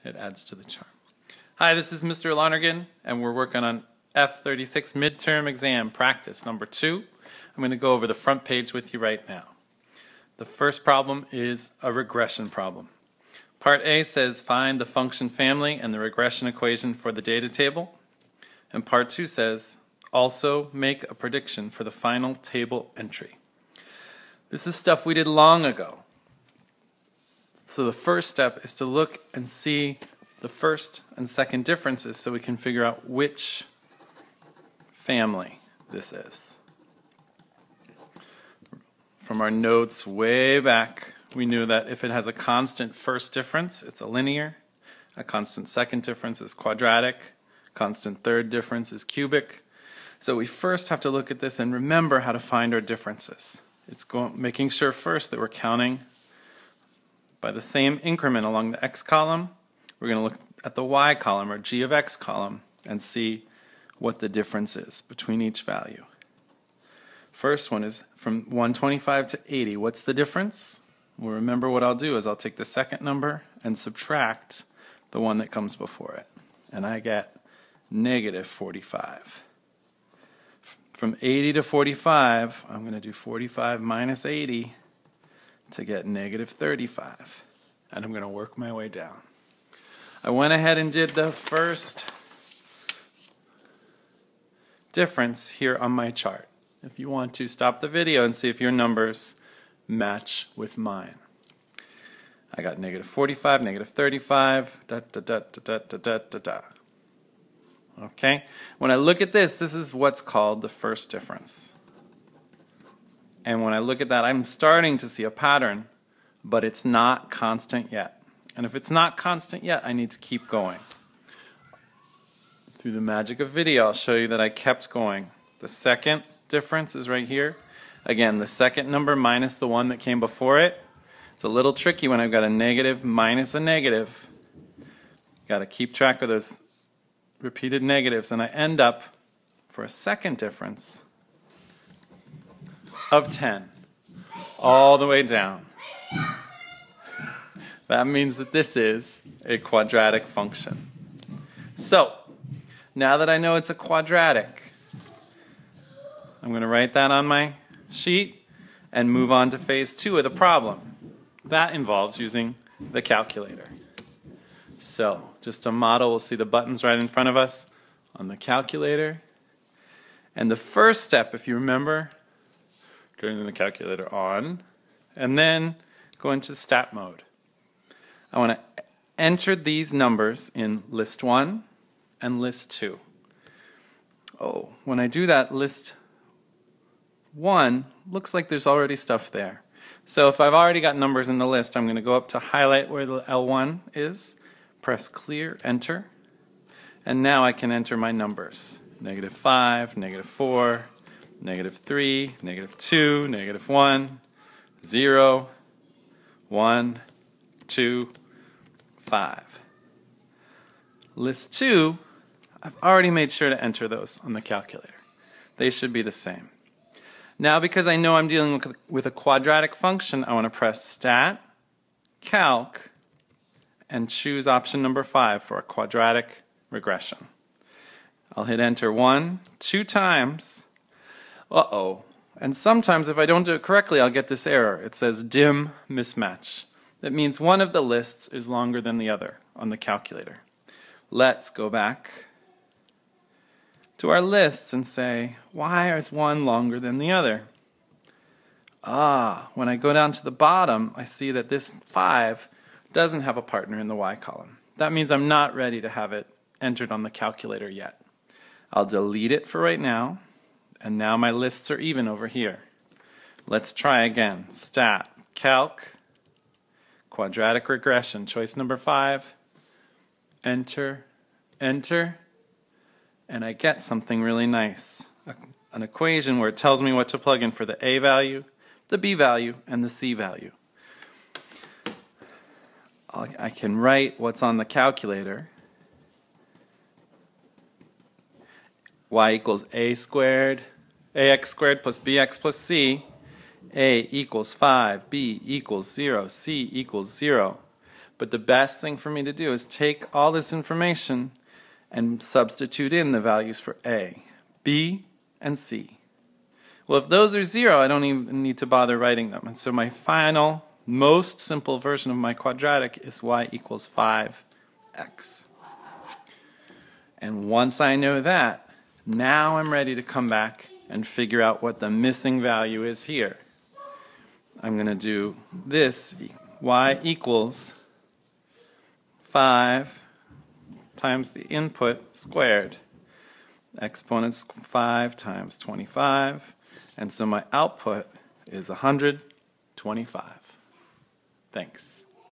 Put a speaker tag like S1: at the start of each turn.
S1: it adds to the charm. Hi, this is Mr. Lonergan, and we're working on F36 midterm exam practice number 2. I'm going to go over the front page with you right now. The first problem is a regression problem. Part A says find the function family and the regression equation for the data table. And Part 2 says also make a prediction for the final table entry. This is stuff we did long ago. So the first step is to look and see the first and second differences so we can figure out which family this is. From our notes way back, we knew that if it has a constant first difference, it's a linear, a constant second difference is quadratic, constant third difference is cubic. So we first have to look at this and remember how to find our differences. It's making sure first that we're counting by the same increment along the x column. We're going to look at the y column or g of x column and see what the difference is between each value. First one is from 125 to 80. What's the difference? Well, remember what I'll do is I'll take the second number and subtract the one that comes before it. And I get negative 45. From 80 to 45, I'm going to do 45 minus 80 to get negative 35. And I'm going to work my way down. I went ahead and did the first difference here on my chart. If you want to, stop the video and see if your numbers match with mine. I got negative 45, negative 35, da da da da da da da da. Okay? When I look at this, this is what's called the first difference. And when I look at that, I'm starting to see a pattern, but it's not constant yet. And if it's not constant yet, I need to keep going. Through the magic of video, I'll show you that I kept going. The second difference is right here. Again, the second number minus the one that came before it. It's a little tricky when I've got a negative minus a negative. Got to keep track of those repeated negatives, and I end up for a second difference of 10 all the way down. That means that this is a quadratic function. So now that I know it's a quadratic, I'm going to write that on my sheet and move on to phase 2 of the problem. That involves using the calculator. So just to model, we'll see the buttons right in front of us on the calculator. And the first step, if you remember, turning the calculator on and then go into stat mode. I want to enter these numbers in list 1 and list 2. Oh, when I do that, list 1 looks like there's already stuff there. So if I've already got numbers in the list, I'm going to go up to highlight where the L1 is, press clear, enter, and now I can enter my numbers. Negative 5, negative 4, negative 3, negative 2, negative 1, 0, 1, 2, 5. List 2, I've already made sure to enter those on the calculator. They should be the same. Now, because I know I'm dealing with a quadratic function, I want to press Stat, Calc, and choose option number 5 for a quadratic regression. I'll hit enter 1, 2 times. Uh-oh. And sometimes if I don't do it correctly, I'll get this error. It says dim mismatch. That means one of the lists is longer than the other on the calculator. Let's go back to our lists and say, why is one longer than the other? When I go down to the bottom, I see that this 5 doesn't have a partner in the y column. That means I'm not ready to have it entered on the calculator yet. I'll delete it for right now, and now my lists are even over here. Let's try again. Stat, Calc, quadratic regression, choice number 5, enter, enter, and I get something really nice. An equation where it tells me what to plug in for the A value, the B value, and the C value. I can write what's on the calculator. Y equals ax squared plus bx plus c. A equals 5, B equals 0, C equals 0. But the best thing for me to do is take all this information and substitute in the values for A, B, and C. Well, if those are 0, I don't even need to bother writing them. And so my final, most simple version of my quadratic is y equals 5x. And once I know that, now I'm ready to come back and figure out what the missing value is here. I'm going to do this, y equals 5 times the input squared. Exponent's 5 times 25, and so my output is 125. Thanks.